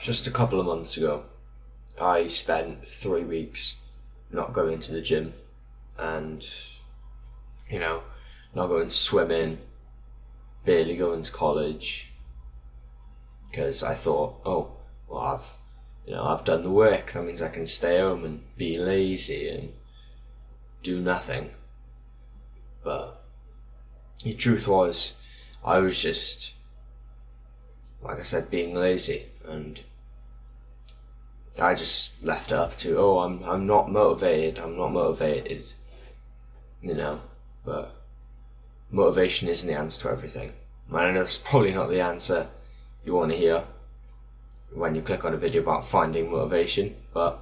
Just a couple of months ago, I spent 3 weeks not going to the gym and, not going swimming, barely going to college, because I thought, oh, well, I've done the work, that means I can stay home and be lazy and do nothing. But the truth was, I was just, like I said, being lazy, and I just left it up to, I'm not motivated, but motivation isn't the answer to everything. I know it's probably not the answer you want to hear when you click on a video about finding motivation, but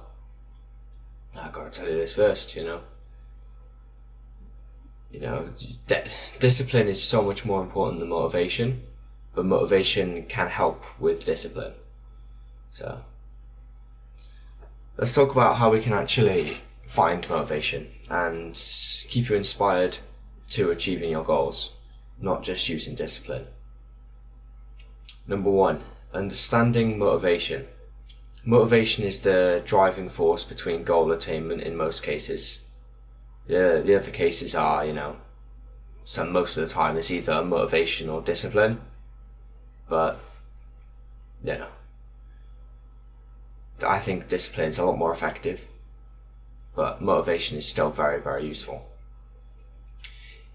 I gotta tell you this first, discipline is so much more important than motivation, but motivation can help with discipline. So let's talk about how we can actually find motivation and keep you inspired to achieving your goals, not just using discipline. Number one, understanding motivation. Motivation is the driving force between goal attainment in most cases. The other cases are, most of the time it's either motivation or discipline, but, I think discipline is a lot more effective, but motivation is still very, very useful.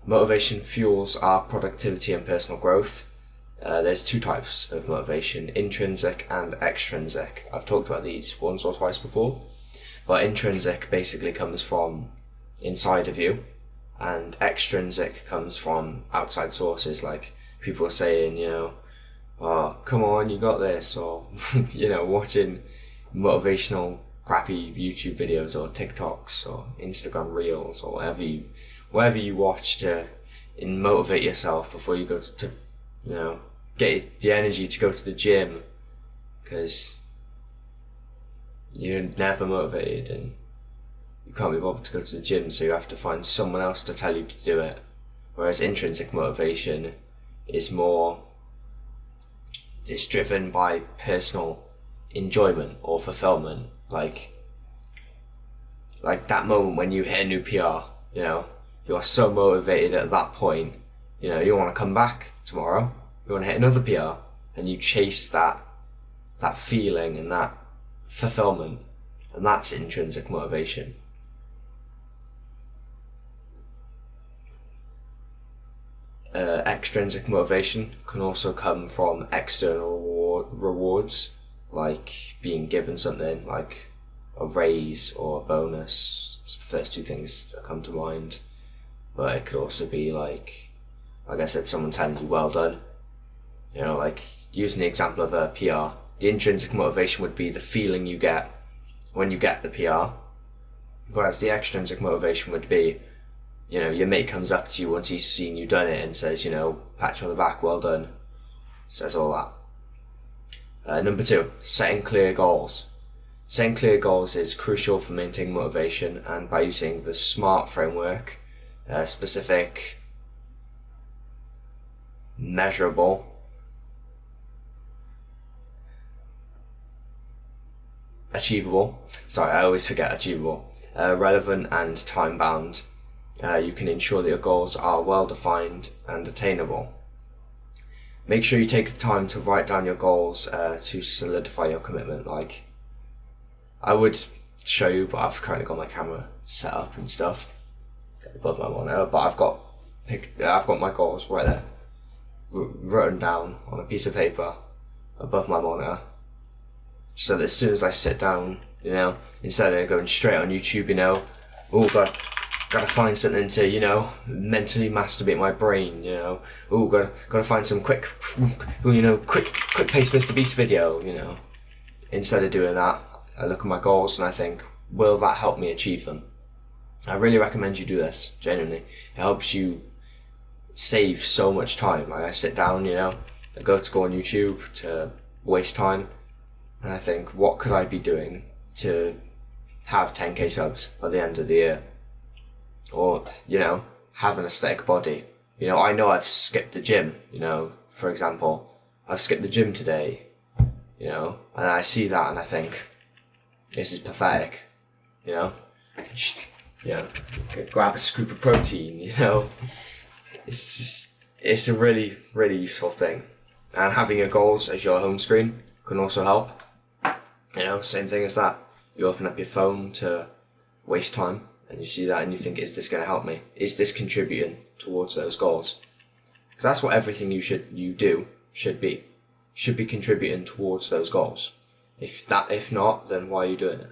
Motivation fuels our productivity and personal growth. There's two types of motivation, intrinsic and extrinsic. I've talked about these once or twice before, but intrinsic basically comes from inside of you, and extrinsic comes from outside sources, like people saying, oh, come on, you got this, or, watching motivational crappy YouTube videos or TikToks or Instagram Reels or whatever you watch to motivate yourself before you go to get the energy to go to the gym, because you're never motivated and you can't be bothered to go to the gym, so you have to find someone else to tell you to do it. Whereas intrinsic motivation is driven by personal enjoyment or fulfillment, like that moment when you hit a new PR, you are so motivated at that point, you want to come back tomorrow, you want to hit another PR, and you chase that feeling and that fulfillment, and that's intrinsic motivation. Extrinsic motivation can also come from external rewards, like being given something like a raise or a bonus. It's the first two things that come to mind. But it could also be like I said, someone telling you well done. Like using the example of a PR, the intrinsic motivation would be the feeling you get when you get the PR, whereas the extrinsic motivation would be, your mate comes up to you once he's seen you done it and says, pat you on the back, well done, says all that. Number two, setting clear goals. Setting clear goals is crucial for maintaining motivation, and by using the SMART framework, specific, measurable, achievable, I always forget achievable, relevant and time-bound, you can ensure that your goals are well-defined and attainable. Make sure you take the time to write down your goals to solidify your commitment. Like, I would show you, but I've currently got my camera set up and stuff above my monitor, but I've got my goals right there, written down on a piece of paper above my monitor, so that as soon as I sit down, instead of going straight on YouTube, gotta find something to, mentally masturbate my brain, gotta find some quick pace Mr. Beast video, Instead of doing that, I look at my goals and I think, will that help me achieve them? I really recommend you do this, genuinely. It helps you save so much time. Like, I sit down, I go on YouTube to waste time, and I think, what could I be doing to have 10k subs by the end of the year? Or, have an aesthetic body. I know I've skipped the gym, for example. I've skipped the gym today. you know, and I see that and I think, this is pathetic, you know. You know, grab a scoop of protein, you know. It's a really, really useful thing. And having your goals as your home screen can also help. You know, same thing as that. You open up your phone to waste time and you see that and you think, is this going to help me? Is this contributing towards those goals? Because that's what everything you do should be. Should be contributing towards those goals. If not, then why are you doing it?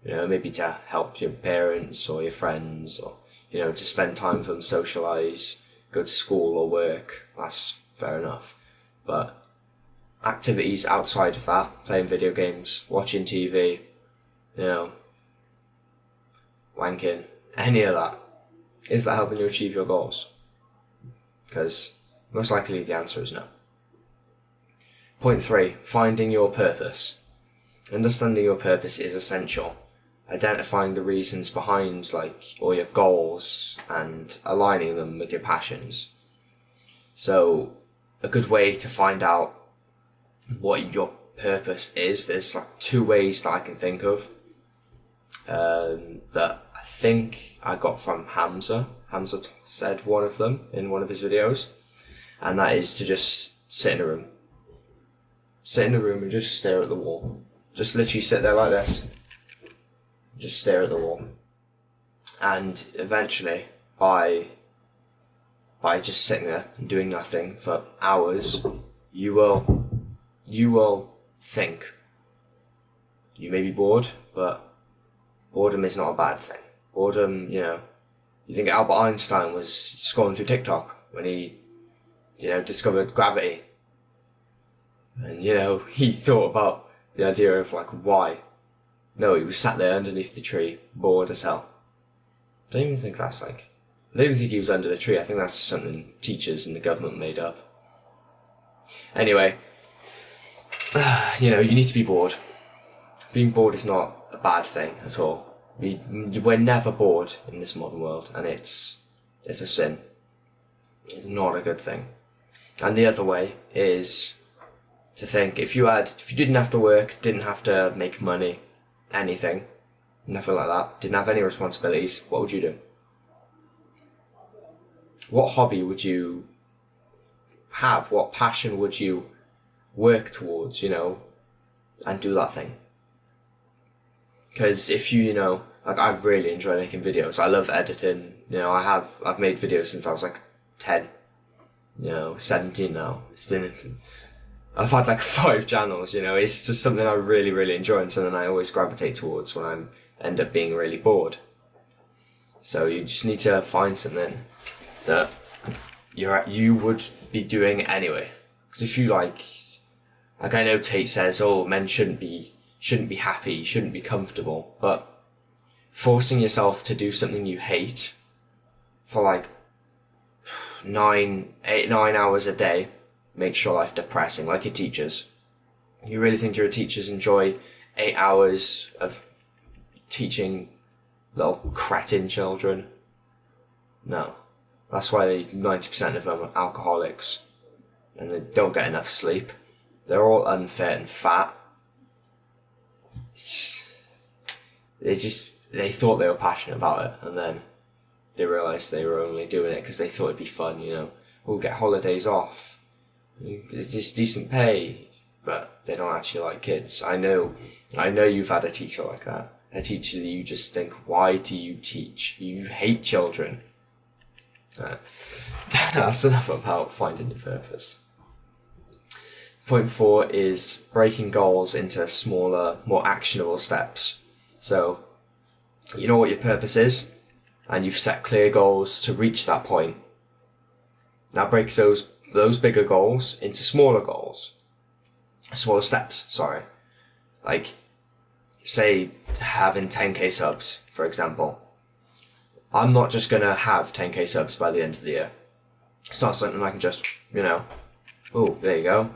You know, maybe to help your parents or your friends, or, you know, to spend time with them, socialise, go to school or work. That's fair enough. But activities outside of that, playing video games, watching TV, you know, wanking, any of that, is that helping you achieve your goals? Because most likely the answer is no. Point 3, finding your purpose. Understanding your purpose is essential. Identifying the reasons behind, like, all your goals and aligning them with your passions. So, a good way to find out what your purpose is, there's like 2 ways that I can think of, that I think I got from Hamza. Hamza said one of them in one of his videos, and that is to just sit in a room. Sit in a room and just stare at the wall. Just literally sit there like this. Just stare at the wall. And eventually, by just sitting there and doing nothing for hours, you will think. You may be bored, but boredom is not a bad thing. Boredom, you know, you think Albert Einstein was scrolling through TikTok when he, you know, discovered gravity. And, you know, he thought about the idea of, like, why. No, he was sat there underneath the tree, bored as hell. I don't even think he was under the tree. I think that's just something teachers and the government made up. Anyway, you know, you need to be bored. Being bored is not a bad thing at all. We're never bored in this modern world, and it's a sin. It's not a good thing. And the other way is to think, if you didn't have to work, didn't have to make money, anything, nothing like that, didn't have any responsibilities, what would you do? What hobby would you have? What passion would you work towards, you know, and do that thing? Because if you know, like, I really enjoy making videos. I love editing. You know, I've made videos since I was like 10, you know, 17 now. I've had like 5 channels, you know. It's just something I really, really enjoy, and something I always gravitate towards when I end up being really bored. So you just need to find something that you would be doing anyway. Because if you like I know Tate says, oh, men shouldn't be happy, shouldn't be comfortable, but forcing yourself to do something you hate for like 9 hours a day makes your life depressing, like your teachers. You really think your teachers enjoy 8 hours of teaching little cretin children? No. That's why 90% of them are alcoholics and they don't get enough sleep. They're all unfit and fat. They thought they were passionate about it, and then they realised they were only doing it because they thought it'd be fun, you know. We'll get holidays off. It's just decent pay, but they don't actually like kids. I know you've had a teacher like that. A teacher that you just think, why do you teach? You hate children. That's enough about finding your purpose. Point 4 is breaking goals into smaller, more actionable steps. So, you know what your purpose is, and you've set clear goals to reach that point. Now break those bigger goals into smaller steps, sorry. Like, say, having 10k subs, for example. I'm not just going to have 10k subs by the end of the year. It's not something I can just, you know, oh, there you go,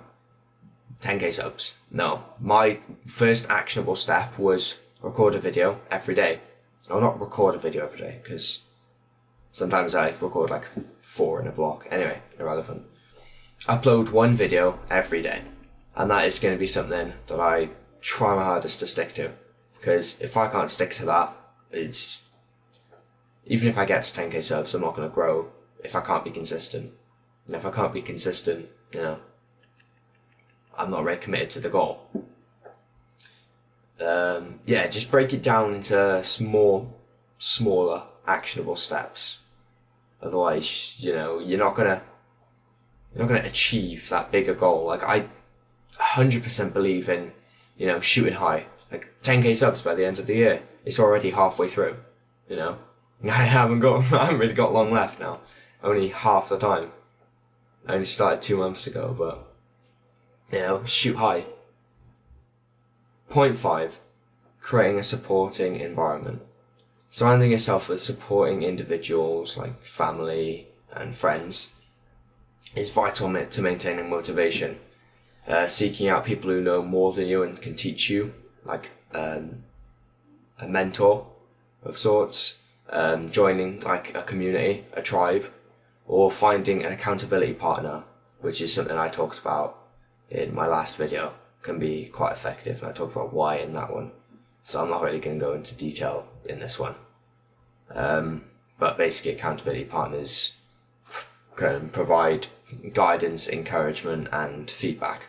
10k subs. No, my first actionable step was record a video every day. Or not record a video every day, because sometimes I record like 4 in a block. Anyway, irrelevant. Upload 1 video every day. And that is going to be something that I try my hardest to stick to. Because if I can't stick to that, it's... Even if I get to 10k subs, I'm not going to grow if I can't be consistent. And if I can't be consistent, you know, I'm not really committed to the goal. Yeah, just break it down into smaller, actionable steps. Otherwise, you know, you're not gonna achieve that bigger goal. Like, I 100% believe in, you know, shooting high. Like 10k subs by the end of the year. It's already halfway through, you know. I haven't really got long left now. Only half the time. I only started 2 months ago, but, you know, shoot high. Point 5, creating a supporting environment. Surrounding yourself with supporting individuals like family and friends is vital to maintaining motivation. Seeking out people who know more than you and can teach you, like a mentor of sorts, joining like a community, a tribe, or finding an accountability partner, which is something I talked about in my last video, can be quite effective, and I talked about why in that one. So I'm not really going to go into detail in this one. But basically accountability partners can provide guidance, encouragement and feedback.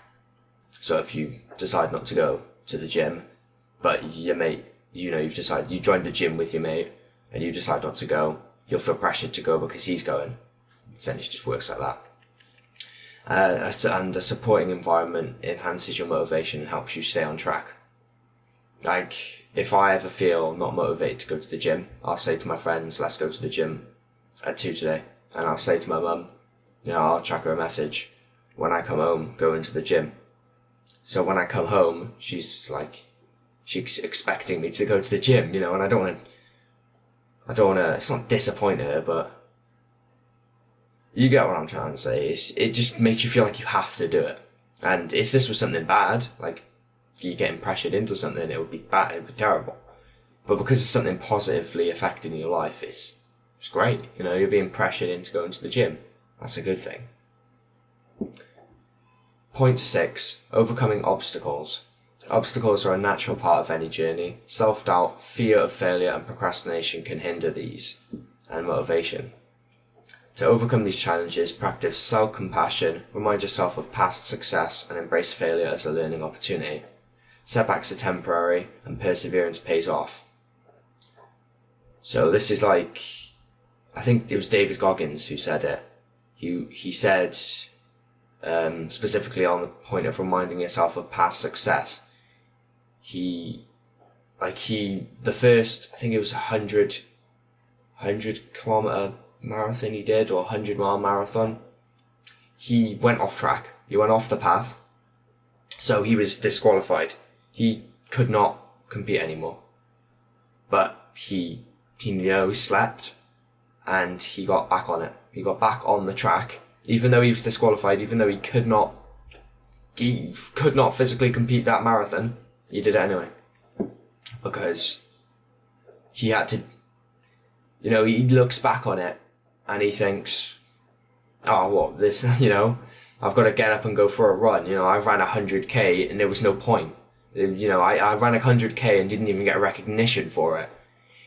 So if you decide not to go to the gym, but your mate, you know, you joined the gym with your mate and you decide not to go, you'll feel pressured to go because he's going. Essentially just works like that. And a supporting environment enhances your motivation and helps you stay on track. Like, if I ever feel not motivated to go to the gym, I'll say to my friends, let's go to the gym at 2 today. And I'll say to my mum, you know, I'll track her a message, when I come home, go into the gym. So when I come home, she's expecting me to go to the gym, you know, and I don't want to, it's not disappoint her, but you get what I'm trying to say. It just makes you feel like you have to do it. And if this was something bad, like you getting pressured into something, it would be bad, it would be terrible. But because it's something positively affecting your life, it's great. You know, you're being pressured into going to the gym. That's a good thing. Point 6, overcoming obstacles. Obstacles are a natural part of any journey. Self-doubt, fear of failure and procrastination can hinder these and motivation. To overcome these challenges, practice self-compassion, remind yourself of past success and embrace failure as a learning opportunity. Setbacks are temporary and perseverance pays off. So this is like, I think it was David Goggins who said it. He said, specifically on the point of reminding yourself of past success, the first, I think it was 100 kilometer marathon he did, or 100-mile marathon, he went off track. He went off the path. So he was disqualified. He could not compete anymore. But he slept and he got back on it. He got back on the track. Even though he was disqualified, even though he could not physically compete that marathon, he did it anyway. Because he had to, you know, he looks back on it and he thinks, oh, what, this, you know, I've got to get up and go for a run. You know, I ran 100k and there was no point. You know, I ran 100k and didn't even get recognition for it.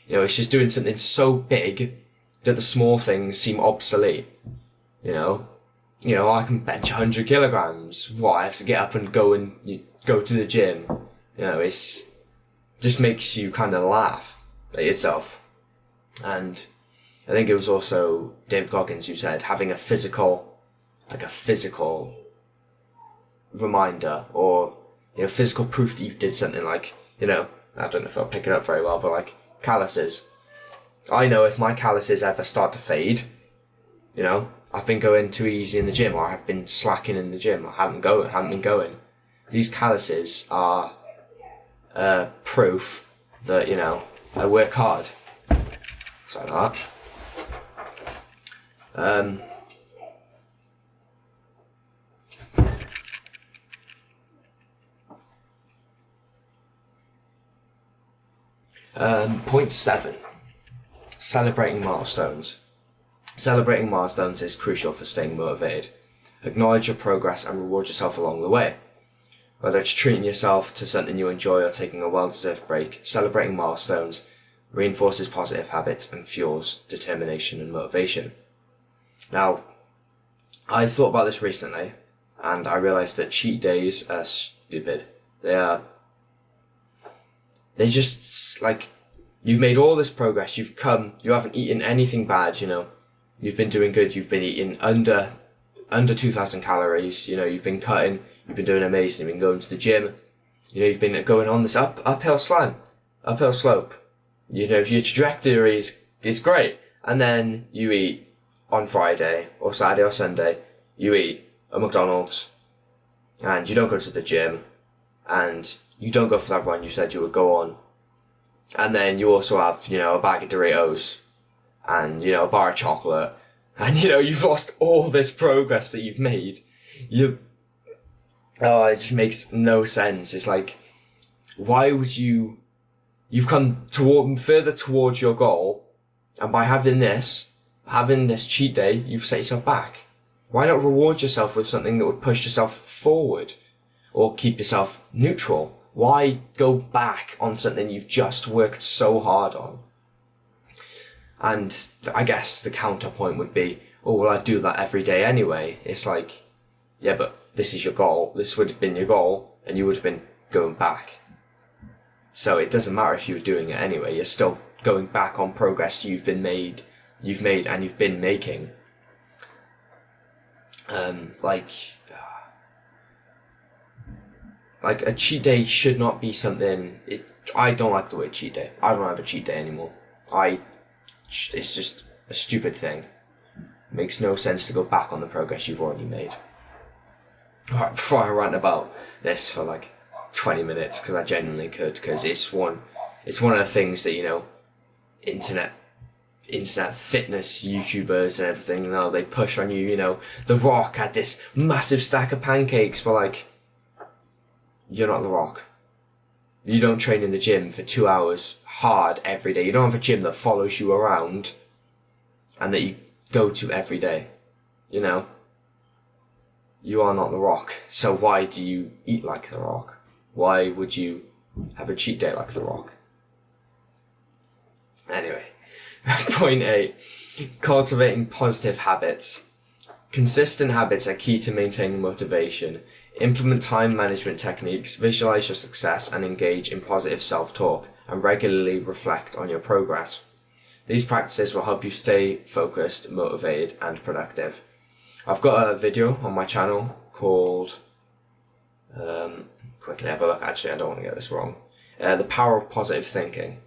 You know, it's just doing something so big that the small things seem obsolete. You know, I can bench 100 kilograms. What, I have to get up and go to the gym. You know, it's just makes you kind of laugh at yourself. And I think it was also David Goggins who said having a physical reminder, or, you know, physical proof that you did something, like, you know, I don't know if I'll pick it up very well, but like calluses. I know if my calluses ever start to fade, you know, I've been going too easy in the gym, or I've been slacking in the gym, I haven't been going. These calluses are proof that, you know, I work hard. So like that. Point 7. Celebrating milestones. Celebrating milestones is crucial for staying motivated. Acknowledge your progress and reward yourself along the way. Whether it's treating yourself to something you enjoy or taking a well-deserved break, celebrating milestones reinforces positive habits and fuels determination and motivation. Now, I thought about this recently, and I realised that cheat days are stupid. They just, like, you've made all this progress, you haven't eaten anything bad, you've been doing good, you've been eating under 2,000 calories, you've been cutting, you've been doing amazing, you've been going to the gym, you've been going on this uphill slope, your trajectory is great, and then you eat on Friday or Saturday or Sunday, you eat at McDonald's, and you don't go to the gym, and you don't go for that run you said you would go on, and then you also have, a bag of Doritos, and, a bar of chocolate, and, you've lost all this progress that you've made. It just makes no sense. It's like, why would you've come further towards your goal, and by having this cheat day, you've set yourself back. Why not reward yourself with something that would push yourself forward, or keep yourself neutral? Why go back on something you've just worked so hard on? And I guess the counterpoint would be, oh, well, I do that every day anyway. It's like, yeah, but this is your goal. This would have been your goal, and you would have been going back. So it doesn't matter if you were doing it anyway. You're still going back on progress you've made and you've been making. Like a cheat day should not be something. I don't like the word cheat day. I don't have a cheat day anymore. It's just a stupid thing. It makes no sense to go back on the progress you've already made. Alright, before I rant about this for like 20 minutes, because I genuinely could, because it's one of the things that, internet fitness YouTubers and everything, they push on you, The Rock had this massive stack of pancakes, but like, you're not The Rock. You don't train in the gym for 2 hours hard every day. You don't have a gym that follows you around and that you go to every day. You are not The Rock. So why do you eat like The Rock? Why would you have a cheat day like The Rock? Anyway, point 8. Cultivating positive habits. Consistent habits are key to maintaining motivation. Implement time management techniques, visualize your success, and engage in positive self-talk, and regularly reflect on your progress. These practices will help you stay focused, motivated, and productive. I've got a video on my channel called, quickly have a look, actually I don't want to get this wrong, The Power of Positive Thinking.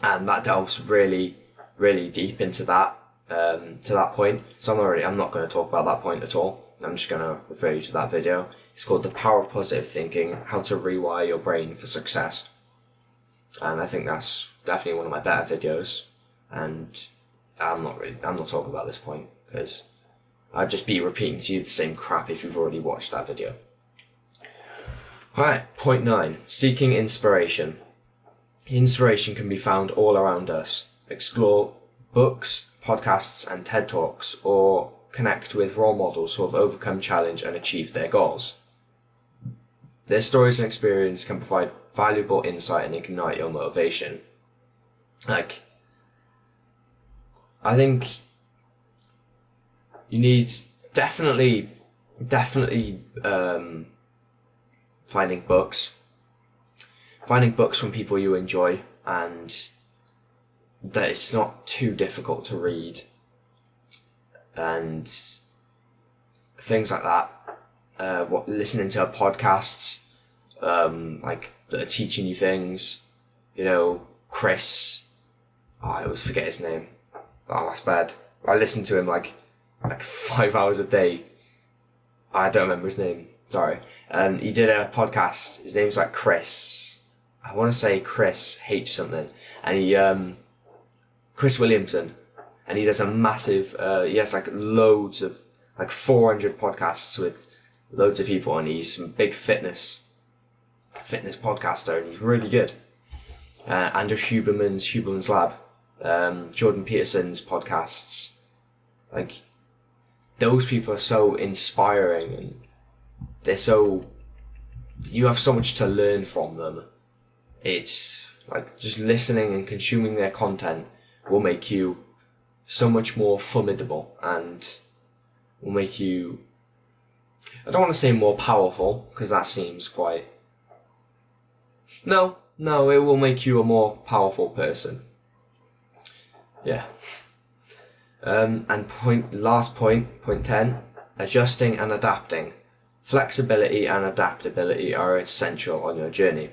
And that delves really, really deep into that, to that point. So I'm not going to talk about that point at all. I'm just going to refer you to that video. It's called The Power of Positive Thinking, How to Rewire Your Brain for Success. And I think that's definitely one of my better videos. And I'm not talking about this point, because I'd just be repeating to you the same crap if you've already watched that video. Alright, point 9. Seeking inspiration. Inspiration can be found all around us. Explore books, podcasts, and TED Talks, or connect with role models who have overcome challenge and achieved their goals. Their stories and experience can provide valuable insight and ignite your motivation. Like, I think you need definitely finding books from people you enjoy, and that it's not too difficult to read, and things like that. Listening to podcasts, like that are teaching you things. Chris. I always forget his name. Oh, that's bad. I listen to him like 5 hours a day. I don't remember his name. Sorry. He did a podcast. His name's like Chris. I want to say Chris H something. And Chris Williamson. And he does a massive, he has like loads of, 400 podcasts with loads of people. And he's a big fitness podcaster. And he's really good. Andrew Huberman's Lab. Jordan Peterson's podcasts. Those people are so inspiring, and they're so you have so much to learn from them. It's like just listening and consuming their content will make you so much more formidable and will make you, I don't want to say more powerful, because that seems quite, no, it will make you a more powerful person. Yeah. And last point, point 10, adjusting and adapting. Flexibility and adaptability are essential on your journey.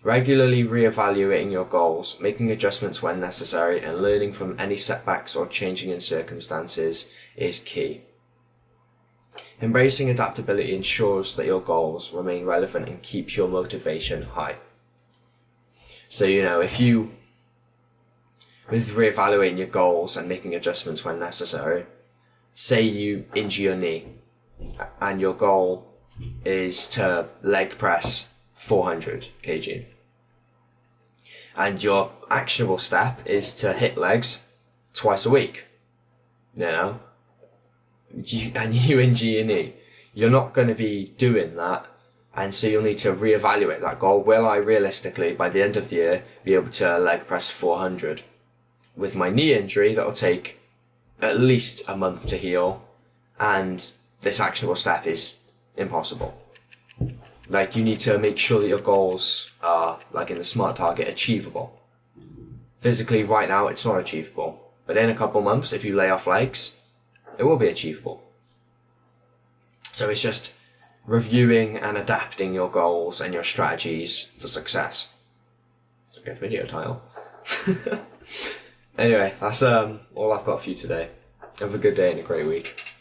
Regularly reevaluating your goals, making adjustments when necessary, and learning from any setbacks or changing in circumstances is key. Embracing adaptability ensures that your goals remain relevant and keeps your motivation high. So, with reevaluating your goals and making adjustments when necessary, say you injure your knee and your goal is to leg press 400 kg. And your actionable step is to hit legs twice a week. And you injure your knee. You're not going to be doing that. And so you'll need to reevaluate that goal. Will I realistically, by the end of the year, be able to leg press 400? With my knee injury, that'll take at least a month to heal. And this actionable step is impossible. Like, you need to make sure that your goals are, like in the SMART target, achievable. Physically, right now, it's not achievable. But in a couple months, if you lay off legs, it will be achievable. So it's just reviewing and adapting your goals and your strategies for success. It's a good video title. Anyway, that's all I've got for you today. Have a good day and a great week.